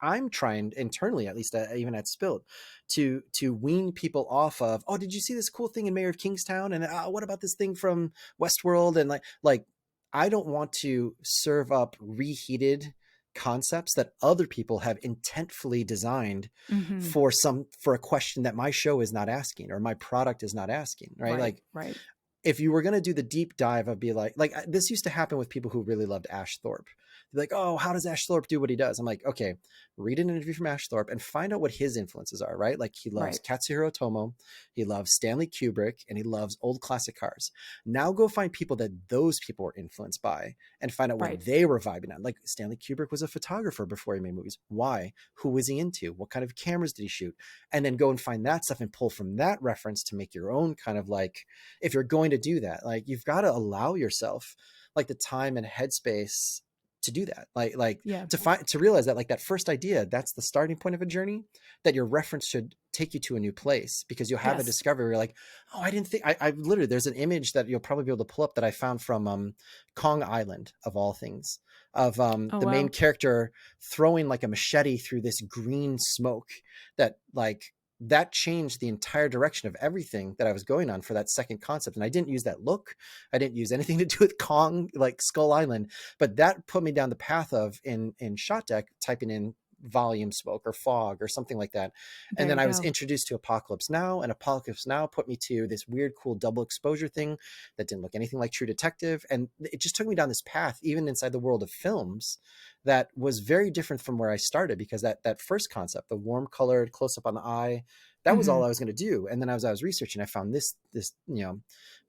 Speaker 2: I'm trying internally, at least even at Spilt, to wean people off of, oh, did you see this cool thing in Mayor of Kingstown? And what about this thing from Westworld? And like, I don't want to serve up reheated concepts that other people have intentfully designed
Speaker 1: Mm-hmm.
Speaker 2: for a question that my show is not asking or my product is not asking, right? Like,
Speaker 1: Right.
Speaker 2: if you were going to do the deep dive of be like this used to happen with people who really loved Ash Thorpe. They're like, oh, how does Ash Thorpe do what he does? I'm like, okay, read an interview from Ash Thorpe and find out what his influences are, right? Like he loves
Speaker 1: Right.
Speaker 2: Katsuhiro Otomo, he loves Stanley Kubrick, and he loves old classic cars. Now go find people that those people were influenced by and find out
Speaker 1: Right.
Speaker 2: what they were vibing on. Like Stanley Kubrick was a photographer before he made movies. Why? Who was he into? What kind of cameras did he shoot? And then go and find that stuff and pull from that reference to make your own kind of like, if you're going to do that, like you've got to allow yourself like the time and headspace to do that, like
Speaker 1: Yeah.
Speaker 2: to realize that like that first idea, that's the starting point of a journey, that your reference should take you to a new place, because you'll have a
Speaker 1: Yes.
Speaker 2: discovery where you're like, oh, I didn't think I literally, there's an image that you'll probably be able to pull up that I found from Kong Island of all things, of
Speaker 1: Oh,
Speaker 2: the main
Speaker 1: wow.
Speaker 2: character throwing like a machete through this green smoke that like that changed the entire direction of everything that I was going on for that second concept. And I didn't use that look. I didn't use anything to do with Kong, like Skull Island, but that put me down the path of in Shot Deck typing in volume smoke or fog or something like that. And
Speaker 1: There
Speaker 2: then
Speaker 1: you
Speaker 2: I was
Speaker 1: go.
Speaker 2: introduced to Apocalypse Now, and Apocalypse Now put me to this weird, cool double exposure thing that didn't look anything like True Detective. And it just took me down this path, even inside the world of films, that was very different from where I started, because that first concept, the warm colored close up on the eye, that was all I was going to do. And then as I was researching, I found this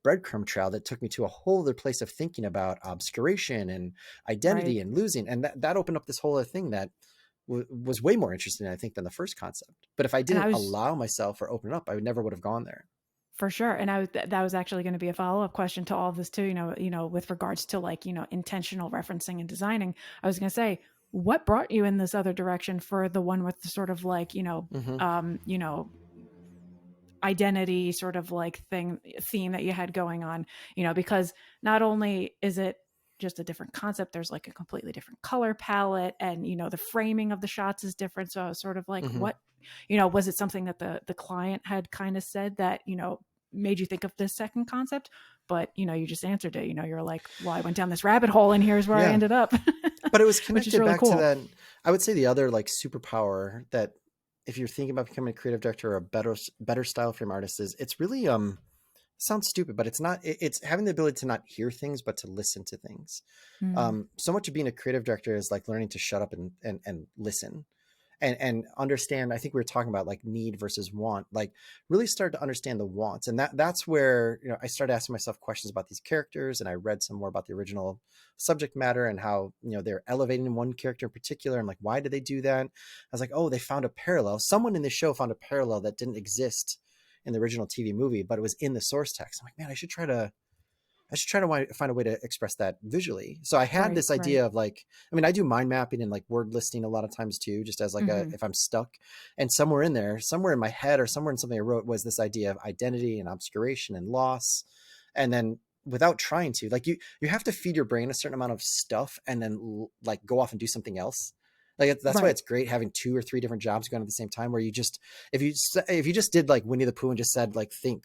Speaker 2: breadcrumb trail that took me to a whole other place of thinking about obscuration and identity
Speaker 1: Right.
Speaker 2: and losing. And that opened up this whole other thing that was way more interesting, I think, than the first concept. But if I
Speaker 1: And I
Speaker 2: didn't
Speaker 1: was
Speaker 2: allow myself or open up, I never would have gone there.
Speaker 1: For sure. And that was actually going to be a follow-up question to all of this too, with regards to like, intentional referencing and designing. I was going to say, what brought you in this other direction for the one with the sort of like,
Speaker 2: Mm-hmm.
Speaker 1: identity sort of like theme that you had going on, because not only is it just a different concept, there's like a completely different color palette, and the framing of the shots is different. So I was sort of like,
Speaker 2: Mm-hmm.
Speaker 1: what, was it something that the client had kind of said that made you think of this second concept? But you just answered it. You're like, well, I went down this rabbit hole and here's where I
Speaker 2: Yeah.
Speaker 1: ended up.
Speaker 2: But it was
Speaker 1: Which is
Speaker 2: connected
Speaker 1: really
Speaker 2: back to
Speaker 1: cool.
Speaker 2: that. I would say the other like superpower that, if you're thinking about becoming a creative director or a better style frame artist, is it's really sounds stupid, but it's not. It's having the ability to not hear things, but to listen to things.
Speaker 1: Mm,
Speaker 2: So much of being a creative director is like learning to shut up and listen and understand. I think we were talking about like need versus want, like really start to understand the wants. And that's where, I started asking myself questions about these characters, and I read some more about the original subject matter and how, they're elevating one character in particular. I'm like, why did they do that? I was like, oh, they found a parallel. Someone in this show found a parallel that didn't exist in the original TV movie, but it was in the source text. I'm like, man, I should try to find a way to express that visually. So I had
Speaker 1: right,
Speaker 2: this
Speaker 1: right.
Speaker 2: idea of like, I mean, I do mind mapping and like word listing a lot of times too, just as like
Speaker 1: Hmm.
Speaker 2: if I'm stuck. And somewhere in there, somewhere in my head or somewhere in something I wrote, was this idea of identity and obscuration and loss. And then without trying to, like, you have to feed your brain a certain amount of stuff and then like go off and do something else. Like that's why
Speaker 1: Right.
Speaker 2: it's great having 2 or 3 different jobs going at the same time, where you just, if you just did like Winnie the Pooh and just said like think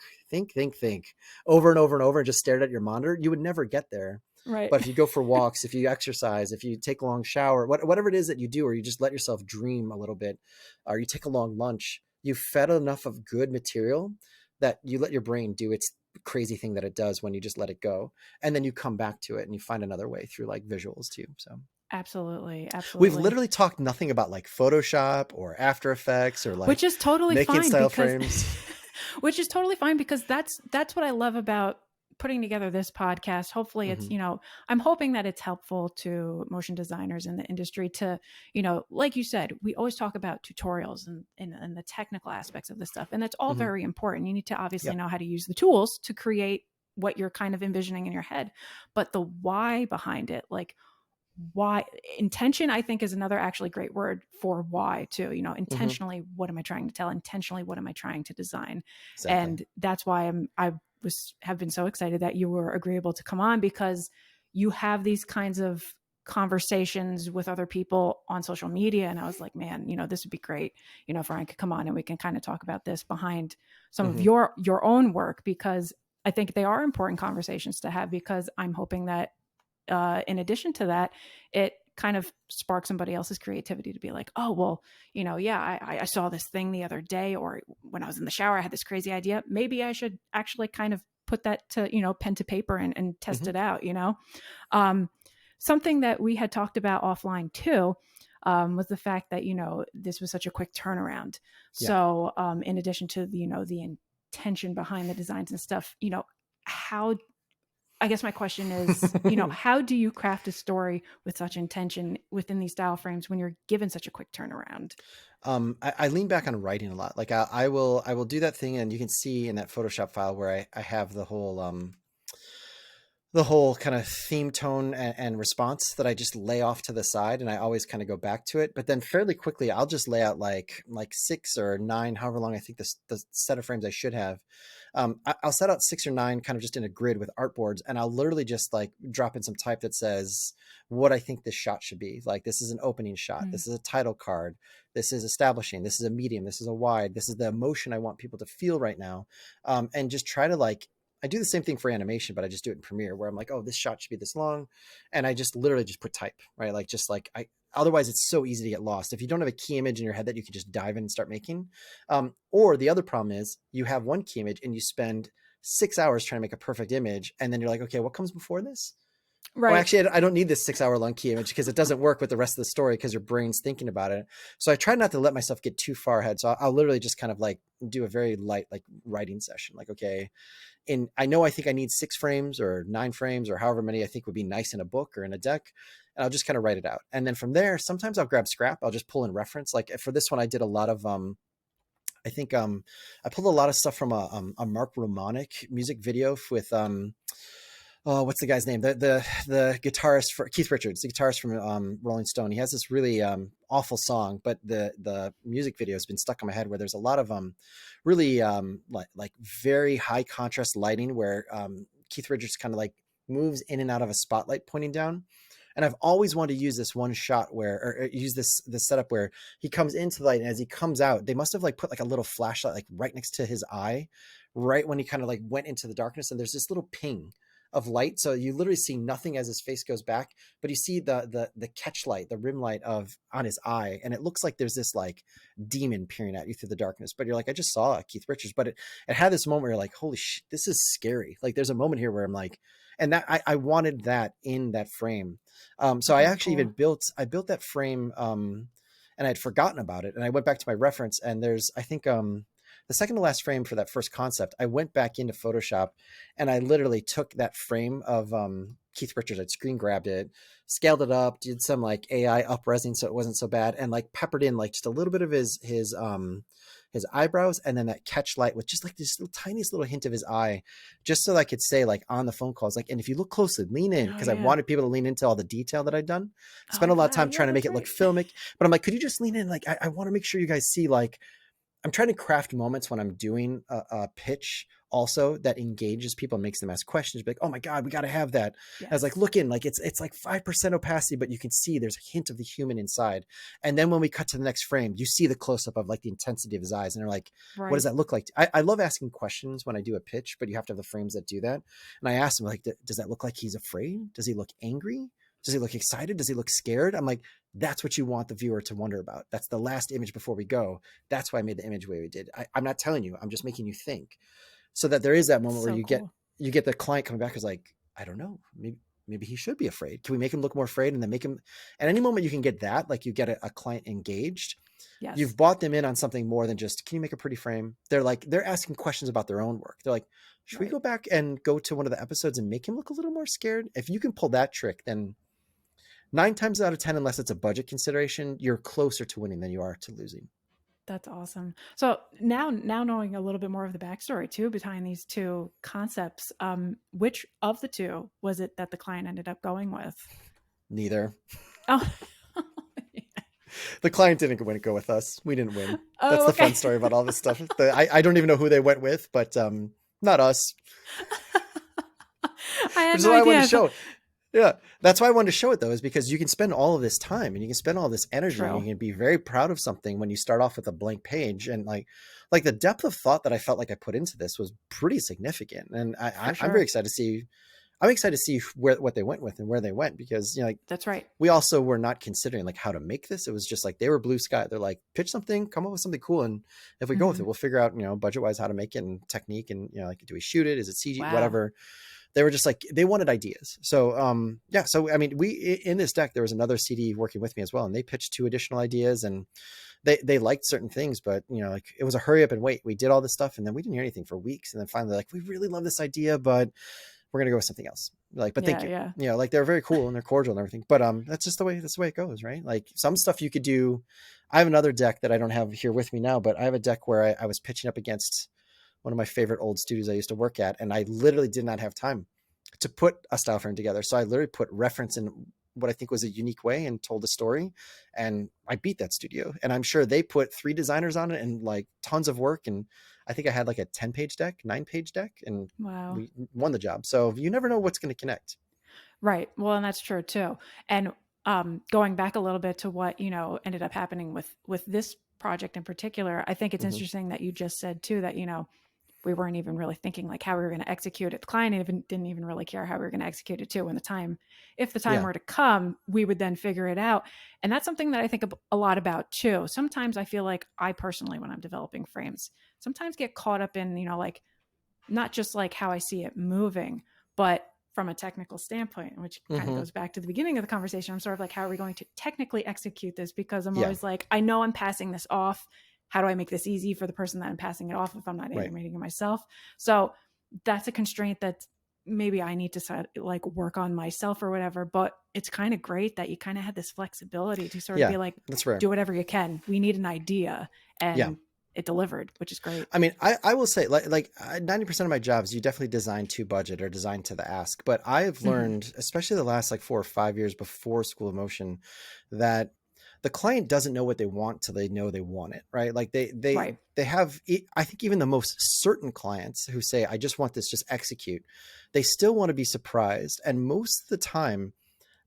Speaker 2: over and over and over and just stared at your monitor, you would never get there.
Speaker 1: Right.
Speaker 2: But if you go for walks, if you exercise, if you take a long shower, whatever it is that you do, or you just let yourself dream a little bit, or you take a long lunch, you fed enough of good material that you let your brain do its crazy thing that it does when you just let it go. And then you come back to it and you find another way through like visuals too. So
Speaker 1: Absolutely.
Speaker 2: we've
Speaker 1: Absolutely.
Speaker 2: literally talked nothing about like Photoshop or After Effects or
Speaker 1: Which
Speaker 2: like
Speaker 1: is totally
Speaker 2: making
Speaker 1: fine
Speaker 2: style
Speaker 1: because
Speaker 2: frames.
Speaker 1: which is totally fine because that's what I love about putting together this podcast. Hopefully it's,
Speaker 2: Mm-hmm.
Speaker 1: I'm hoping that it's helpful to motion designers in the industry to, like you said, we always talk about tutorials and the technical aspects of this stuff. And that's all
Speaker 2: Mm-hmm.
Speaker 1: very important. You need to obviously
Speaker 2: Yep.
Speaker 1: know how to use the tools to create what you're kind of envisioning in your head. But the why behind it, like why intention, I think, is another actually great word for why too.
Speaker 2: Mm-hmm.
Speaker 1: Intentionally, what am I trying to tell? Intentionally, what am I trying to design?
Speaker 2: Exactly.
Speaker 1: And that's why have been so excited that you were agreeable to come on, because you have these kinds of conversations with other people on social media. And I was like, man, this would be great, if Ryan could come on and we can kind of talk about this behind some of
Speaker 2: Mm-hmm.
Speaker 1: your own work, because I think they are important conversations to have, because I'm hoping that in addition to that, it kind of sparks somebody else's creativity to be like, oh, well, yeah, I saw this thing the other day, or when I was in the shower, I had this crazy idea. Maybe I should actually kind of put that to, pen to paper and test
Speaker 2: Mhm.
Speaker 1: it out, something that we had talked about offline too, was the fact that, this was such a quick turnaround.
Speaker 2: Yeah.
Speaker 1: So, in addition to the intention behind the designs and stuff, how, I guess my question is, how do you craft a story with such intention within these style frames when you're given such a quick turnaround?
Speaker 2: I lean back on writing a lot. Like I will do that thing, and you can see in that Photoshop file where I have the whole kind of theme tone and response that I just lay off to the side, and I always kind of go back to it. But then fairly quickly, I'll just lay out like 6 or 9, however long I think the set of frames I should have. I'll set out 6 or 9 kind of just in a grid with artboards, and I'll literally just like drop in some type that says what I think this shot should be. Like, this is an opening shot. This is a title card. This is establishing. This is a medium. This is a wide. This is the emotion I want people to feel right now. And just try to like, I do the same thing for animation, but I just do it in Premiere where I'm like, oh, this shot should be this long. And I just literally just put type, right? Like, just like otherwise it's so easy to get lost. If you don't have a key image in your head that you can just dive in and start making. Or the other problem is you have one key image and you spend 6 hours trying to make a perfect image. And then you're like, okay, what comes before this?
Speaker 1: Right.
Speaker 2: Oh, actually, I don't need this 6 hour long key image because it doesn't work with the rest of the story because your brain's thinking about it. So I try not to let myself get too far ahead. So I'll literally just kind of like do a very light, like writing session. Like, okay, and I think I need 6 frames or 9 frames or however many I think would be nice in a book or in a deck. And I'll just kind of write it out. And then from there, sometimes I'll grab scrap. I'll just pull in reference. Like for this one, I did a lot of, I think I pulled a lot of stuff from a Mark Romanic music video with, oh, what's the guy's name? The guitarist for Keith Richards, the guitarist from Rolling Stone. He has this really awful song, but the music video has been stuck in my head where there's a lot of really like very high contrast lighting where Keith Richards kind of like moves in and out of a spotlight pointing down. And I've always wanted to use this one shot or use this setup where he comes into the light, and as he comes out, they must have like put like a little flashlight like right next to his eye, right when he kind of like went into the darkness, and there's this little ping of light. So you literally see nothing as his face goes back, but you see the catch light, the rim light on his eye. And it looks like there's this like demon peering at you through the darkness, but you're like, I just saw Keith Richards, but it had this moment where you're like, holy shit, this is scary. Like there's a moment here where I'm like, and that I wanted that in that frame. So I actually even built that frame, and I'd forgotten about it. And I went back to my reference, and there's, I think, the second to last frame for that first concept, I went back into Photoshop and I literally took that frame of Keith Richards. I'd screen grabbed it, scaled it up, did some like AI up-resing so it wasn't so bad, and like peppered in like just a little bit of his eyebrows, and then that catch light with just like this little tiniest little hint of his eye, just so I could say like on the phone calls, like, and if you look closely, lean in, because I wanted people to lean into all the detail that I'd done. Spent a lot of time trying to make it look filmic, but I'm like, could you just lean in? Like, I want to make sure you guys see, like, I'm trying to craft moments when I'm doing a pitch also that engages people and makes them ask questions. Be like, oh my God, we got to have that. Yes. I was like, look in, like it's like 5% opacity, but you can see there's a hint of the human inside. And then when we cut to the next frame, you see the close up of like the intensity of his eyes. And they're like, right, what does that look like? I love asking questions when I do a pitch, but you have to have the frames that do that. And I asked them, like, does that look like he's afraid? Does he look angry? Does he look excited? Does he look scared? I'm like, that's what you want the viewer to wonder about. That's the last image before we go. That's why I made the image the way we did. I'm not telling you, I'm just making you think, so that there is that moment where you get the client coming back who's like, I don't know, maybe he should be afraid. Can we make him look more afraid? And then make him, at any moment you can get that, like you get a client engaged. Yes. You've bought them in on something more than just, can you make a pretty frame? They're asking questions about their own work. They're like, should we go back and go to one of the episodes and make him look a little more scared? If you can pull that trick, then 9 times out of 10, unless it's a budget consideration, you're closer to winning than you are to losing.
Speaker 1: That's awesome. So now knowing a little bit more of the backstory too behind these two concepts, which of the two was it that the client ended up going with?
Speaker 2: Neither.
Speaker 1: Oh.
Speaker 2: The client didn't go with us. We didn't win. That's the fun story about all this stuff. I don't even know who they went with, but not us.
Speaker 1: I had no idea. I wanted to show.
Speaker 2: Yeah, that's why I wanted to show it, though, is because you can spend all of this time and you can spend all this energy. True. And you can be very proud of something when you start off with a blank page. And like the depth of thought that I felt like I put into this was pretty significant. And I'm very excited to see. I'm excited to see what they went with and where they went, because like
Speaker 1: That's right.
Speaker 2: we also were not considering like how to make this. It was just like they were blue sky. They're like, pitch something, come up with something cool, and if we go with
Speaker 1: Mm-hmm.
Speaker 2: it, we'll figure out budget wise how to make it and technique, and like, do we shoot it? Is it CG?
Speaker 1: Wow.
Speaker 2: Whatever. They were just like, they wanted ideas. So yeah. So I mean, we in this deck there was another CD working with me as well, and they pitched 2 additional ideas, and they liked certain things, but like it was a hurry up and wait. We did all this stuff, and then we didn't hear anything for weeks, and then finally like, we really love this idea, but we're gonna go with something else. Like, but thank
Speaker 1: Yeah,
Speaker 2: you.
Speaker 1: yeah.
Speaker 2: Like they're very cool and they're cordial and everything. But that's the way it goes, right? Like some stuff you could do. I have another deck that I don't have here with me now, but I have a deck where I was pitching up against one of my favorite old studios I used to work at, and I literally did not have time to put a style frame together. So I literally put reference in what I think was a unique way and told a story, and I beat that studio. And I'm sure they put 3 designers on it and like tons of work, and I think I had like a 10-page deck, 9-page deck, and
Speaker 1: Wow.
Speaker 2: we won the job. So you never know what's going to connect.
Speaker 1: Right. Well, and that's true too. And going back a little bit to what ended up happening with this project in particular, I think it's
Speaker 2: Mm-hmm.
Speaker 1: interesting that you just said too that we weren't even really thinking like how we were going to execute it. The client didn't even really care how we were going to execute it too. When if the time
Speaker 2: Yeah.
Speaker 1: were to come, we would then figure it out. And that's something that I think a lot about too. Sometimes I feel like I personally, when I'm developing frames, sometimes get caught up in like not just like how I see it moving, but from a technical standpoint, which kind of
Speaker 2: Mm-hmm.
Speaker 1: goes back to the beginning of the conversation. I'm sort of like, how are we going to technically execute this? Because I'm
Speaker 2: Yeah.
Speaker 1: always like, I know I'm passing this off. How do I make this easy for the person that I'm passing it off if I'm not
Speaker 2: Right.
Speaker 1: animating it myself? So that's a constraint that maybe I need to like work on myself or whatever. But it's kind of great that you kind of had this flexibility to sort of
Speaker 2: Yeah.
Speaker 1: be like,
Speaker 2: That's rare.
Speaker 1: do whatever you can. We need an idea,
Speaker 2: Yeah.
Speaker 1: and it delivered, which is great.
Speaker 2: I mean, I will say like 90% of my jobs, you definitely design to budget or design to the ask. But I've
Speaker 1: Mm-hmm.
Speaker 2: learned, especially the last like 4 or 5 years before School of Motion, that the client doesn't know what they want till they know they want it, right? Like
Speaker 1: Right.
Speaker 2: they have, I think even the most certain clients who say, I just want this, just execute, they still want to be surprised. And most of the time,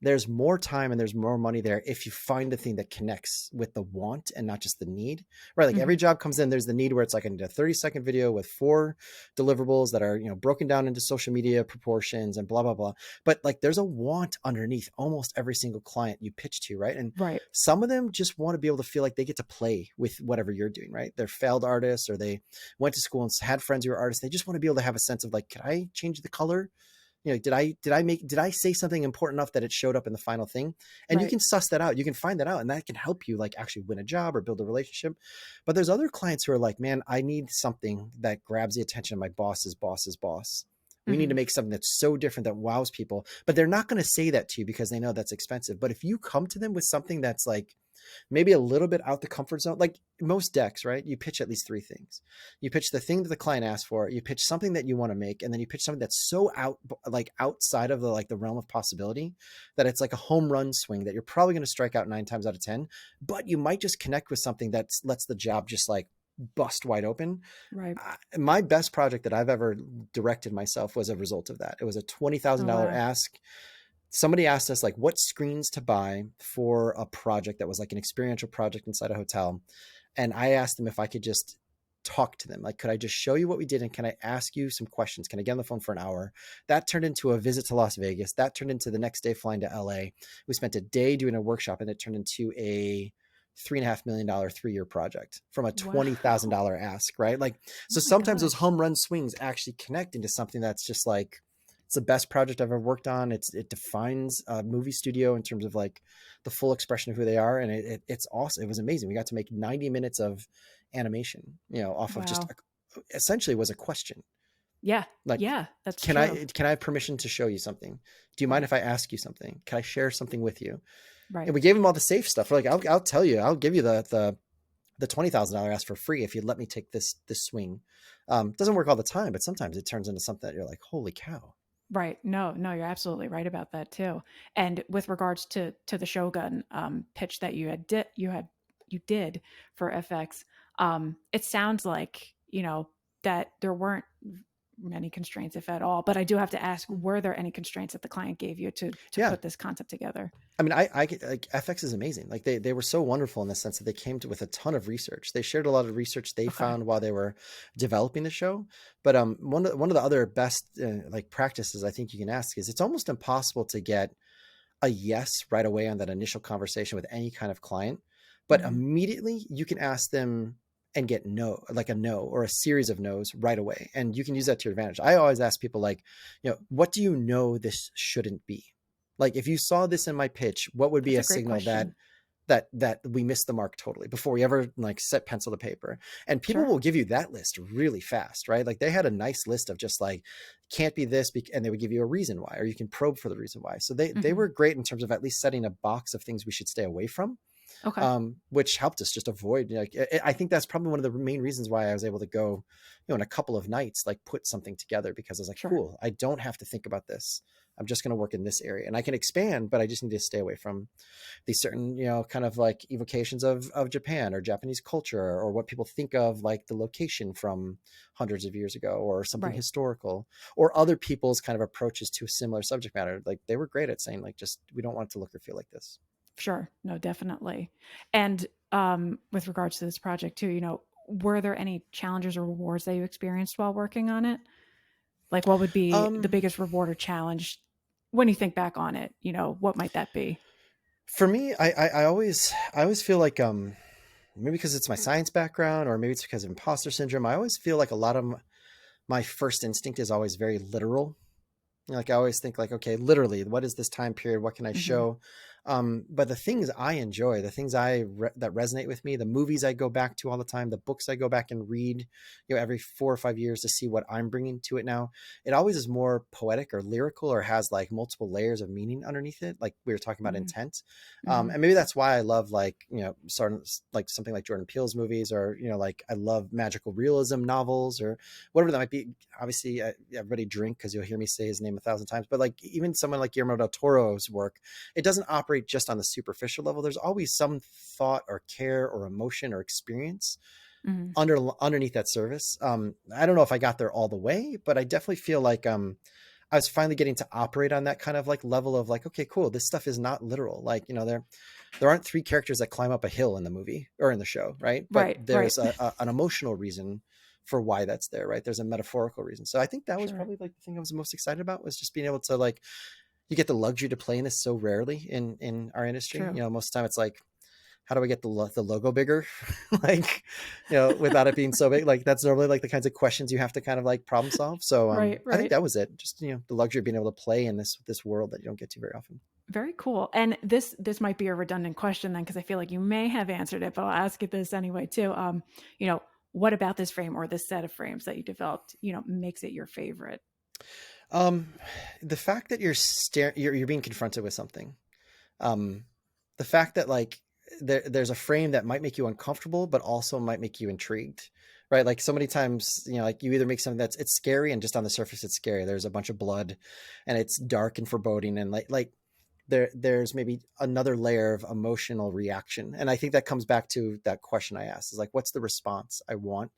Speaker 2: there's more time and there's more money there if you find a thing that connects with the want and not just the need, right? Like
Speaker 1: Mm-hmm.
Speaker 2: every job comes in, there's the need where it's like, I need a 30-second video with 4 deliverables that are, broken down into social media proportions and blah, blah, blah. But like, there's a want underneath almost every single client you pitch to, right? And
Speaker 1: Right.
Speaker 2: some of them just want to be able to feel like they get to play with whatever you're doing, right? They're failed artists, or they went to school and had friends who are artists. They just want to be able to have a sense of like, can I change the color? Did I say something important enough that it showed up in the final thing? And you
Speaker 1: Right.
Speaker 2: can suss that out. You can find that out, and that can help you like actually win a job or build a relationship. But there's other clients who are like, man, I need something that grabs the attention of my boss's boss's boss. We need
Speaker 1: Mm-hmm.
Speaker 2: to make something that's so different that wows people. But they're not going to say that to you because they know that's expensive. But if you come to them with something that's like maybe a little bit out the comfort zone, like most decks, right? You pitch at least 3 things. You pitch the thing that the client asked for, you pitch something that you want to make, and then you pitch something that's so outside of the realm of possibility that it's like a home run swing that you're probably going to strike out 9 times out of 10, but you might just connect with something that lets the job just like bust wide open.
Speaker 1: Right.
Speaker 2: My best project that I've ever directed myself was a result of that. It was a
Speaker 1: Oh,
Speaker 2: $20,000
Speaker 1: wow.
Speaker 2: ask. Somebody asked us like what screens to buy for a project that was like an experiential project inside a hotel, and I asked them if I could just talk to them, like, could I just show you what we did, and can I ask you some questions? Can I get on the phone for an hour? That turned into a visit to Las Vegas. That turned into the next day flying to LA. We spent a day doing a workshop, and it turned into a $3.5 million 3-year project from a
Speaker 1: Wow.
Speaker 2: $20,000 ask, right? Like,
Speaker 1: Oh
Speaker 2: so
Speaker 1: my
Speaker 2: sometimes those
Speaker 1: gosh.
Speaker 2: home run swings actually connect into something that's just like, it's the best project I've ever worked on. It defines a movie studio in terms of like the full expression of who they are, and it's awesome. It was amazing. We got to make 90 minutes of animation, off of just
Speaker 1: Wow.
Speaker 2: essentially was a question.
Speaker 1: Yeah.
Speaker 2: Like,
Speaker 1: Yeah, that's
Speaker 2: can
Speaker 1: true.
Speaker 2: I have permission to show you something? Do you mind
Speaker 1: Right.
Speaker 2: if I ask you something? Can I share something with you?
Speaker 1: Right.
Speaker 2: And we gave them all the safe stuff. We're like, I'll tell you, I'll give you the $20,000 ask for free if you'd let me take this swing. Doesn't work all the time, but sometimes it turns into something that you're like, holy cow.
Speaker 1: Right. No, no, you're absolutely right about that too. And with regards to the Shogun pitch that you did for FX, it sounds like, that there weren't many constraints, if at all. But I do have to ask, were there any constraints that the client gave you to
Speaker 2: Yeah.
Speaker 1: put this concept together?
Speaker 2: I mean, I like FX is amazing. Like they were so wonderful in the sense that they came to with a ton of research. They shared a lot of research they
Speaker 1: Okay.
Speaker 2: found while they were developing the show. But one of the other best like practices I think you can ask is it's almost impossible to get a yes right away on that initial conversation with any kind of client, but
Speaker 1: Mm-hmm.
Speaker 2: immediately you can ask them and get no, like a no or a series of no's right away. And you can use that to your advantage. I always ask people like, what do you know this shouldn't be? Like if you saw this in my pitch, what would be
Speaker 1: That's
Speaker 2: a
Speaker 1: a great
Speaker 2: signal that
Speaker 1: question.
Speaker 2: we missed the mark totally before we ever like set pencil to paper? And people
Speaker 1: Sure.
Speaker 2: will give you that list really fast, right? Like they had a nice list of just like can't be this, and they would give you a reason why, or you can probe for the reason why. So they
Speaker 1: Mm-hmm.
Speaker 2: were great in terms of at least setting a box of things we should stay away from,
Speaker 1: Okay.
Speaker 2: which helped us just avoid. Like I think that's probably one of the main reasons why I was able to go, in a couple of nights, like put something together, because I was like,
Speaker 1: Sure.
Speaker 2: cool, I don't have to think about this. I'm just going to work in this area, and I can expand, but I just need to stay away from these certain, kind of like evocations of Japan or Japanese culture, or what people think of like the location from hundreds of years ago, or something
Speaker 1: Right.
Speaker 2: historical, or other people's kind of approaches to a similar subject matter. Like they were great at saying like, just, we don't want it to look or feel like this.
Speaker 1: Sure. No, definitely. And with regards to this project too, were there any challenges or rewards that you experienced while working on it? Like, what would be the
Speaker 2: Um,
Speaker 1: biggest reward or challenge when you think back on it? What might that be?
Speaker 2: for me, I always feel like, maybe because it's my science background, or maybe it's because of imposter syndrome, I always feel like a lot of my first instinct is always very literal. Like I always think like, okay, literally, what is this time period? What can I
Speaker 1: Hmm.
Speaker 2: show? But the things I enjoy, the things that resonate with me, the movies I go back to all the time, the books I go back and read, every 4 or 5 years to see what I'm bringing to it now. It always is more poetic or lyrical, or has like multiple layers of meaning underneath it. Like we were talking about
Speaker 1: Hmm.
Speaker 2: intent.
Speaker 1: Hmm.
Speaker 2: And maybe that's why I love like, sort of like something like Jordan Peele's movies, or, like I love magical realism novels, or whatever that might be. Obviously, everybody drink, because you'll hear me say his name 1,000 times. But like even someone like Guillermo del Toro's work, it doesn't operate just on the superficial level. There's always some thought or care or emotion or experience
Speaker 1: Hmm.
Speaker 2: underneath that service. I don't know if I got there all the way, but I definitely feel like I was finally getting to operate on that kind of like level of like, okay, cool, this stuff is not literal. Like, there aren't three characters that climb up a hill in the movie or in the show, right? But
Speaker 1: Right. Right.
Speaker 2: there's an emotional reason for why that's there, right? There's a metaphorical reason. So I think that was
Speaker 1: Sure.
Speaker 2: probably like the thing I was most excited about, was just being able to like, you get the luxury to play in this so rarely in our industry.
Speaker 1: True.
Speaker 2: Most of the time it's like, how do I get the logo bigger? Like, without it being so big. Like that's normally like the kinds of questions you have to kind of like problem solve. So
Speaker 1: Right.
Speaker 2: I think
Speaker 1: Right.
Speaker 2: that was it. Just, the luxury of being able to play in this world that you don't get to very often.
Speaker 1: Very cool. And this might be a redundant question then, because I feel like you may have answered it, but I'll ask it this anyway too. You know, what about this frame or this set of frames that you developed, makes it your favorite?
Speaker 2: Um, the fact that you're being confronted with something, um, the fact that like there's a frame that might make you uncomfortable, but also might make you intrigued, right? Like so many times, like you either make something it's scary, and just on the surface it's scary. There's a bunch of blood, and it's dark and foreboding, and like there's maybe another layer of emotional reaction. And I think that comes back to that question I asked, is like, what's the response I want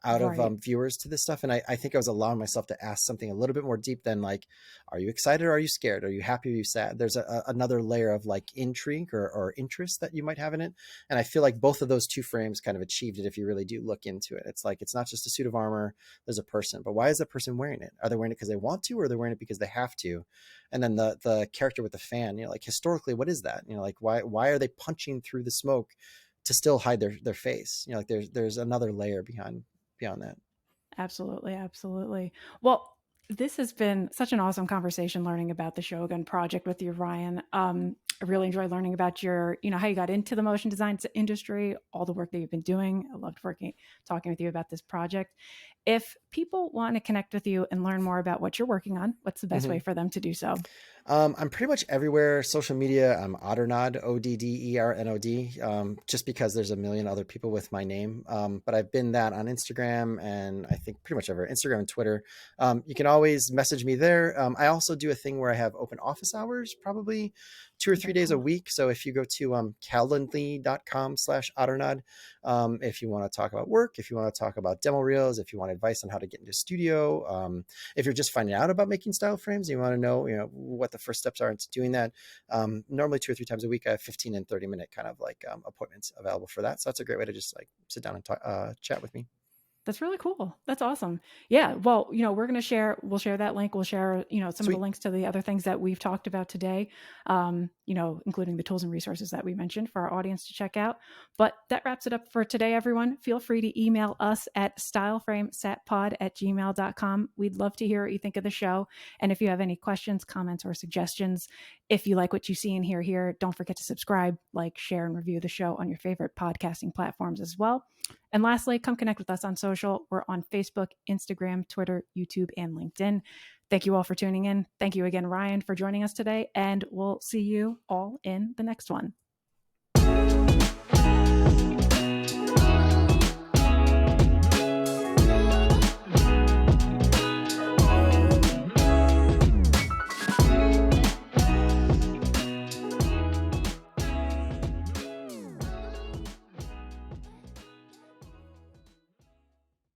Speaker 2: out of
Speaker 1: Right.
Speaker 2: viewers to this stuff? And I think I was allowing myself to ask something a little bit more deep than like, are you excited, or are you scared, are you happy, are you sad? There's another layer of like intrigue or interest that you might have in it. And I feel like both of those two frames kind of achieved it if you really do look into it. It's like, it's not just a suit of armor, there's a person. But why is that person wearing it? Are they wearing it because they want to, or are they wearing it because they have to? And then the character with the fan, like historically, what is that? Like why are they punching through the smoke to still hide their face? Like there's another layer beyond that.
Speaker 1: Absolutely, absolutely. Well, this has been such an awesome conversation learning about the Shogun project with you, Ryan. I really enjoyed learning about your, how you got into the motion design industry, all the work that you've been doing. I loved talking with you about this project. If people want to connect with you and learn more about what you're working on, what's the best way
Speaker 2: Mhm.
Speaker 1: for them to do so?
Speaker 2: I'm pretty much everywhere. Social media, I'm Oddernod, Oddernod, just because there's a million other people with my name. But I've been that on Instagram and I think pretty much everywhere, Instagram and Twitter. You can always message me there. I also do a thing where I have open office hours, probably 2 or 3 days a
Speaker 1: Very
Speaker 2: week. So if you go to calendly.com/Otternod, if you want to talk about work, if you want to talk about demo reels, if you want advice on how to get into studio, if you're just finding out about making style frames, and you want to know, what the first steps are into doing that. Normally 2 or 3 times a week, I have 15 and 30-minute kind of like appointments available for that. So that's a great way to just like sit down and talk, chat with me.
Speaker 1: That's really cool. That's awesome. Yeah. Well, we'll share that link. We'll share, some of the
Speaker 2: Sweet.
Speaker 1: links to the other things that we've talked about today, including the tools and resources that we mentioned for our audience to check out. But that wraps it up for today, everyone. Feel free to email us at styleframesatpod@gmail.com. We'd love to hear what you think of the show. And if you have any questions, comments, or suggestions, if you like what you see and hear here, don't forget to subscribe, like, share, and review the show on your favorite podcasting platforms as well. And lastly, come connect with us on social. We're on Facebook, Instagram, Twitter, YouTube, and LinkedIn. Thank you all for tuning in. Thank you again, Ryan, for joining us today. And we'll see you all in the next one.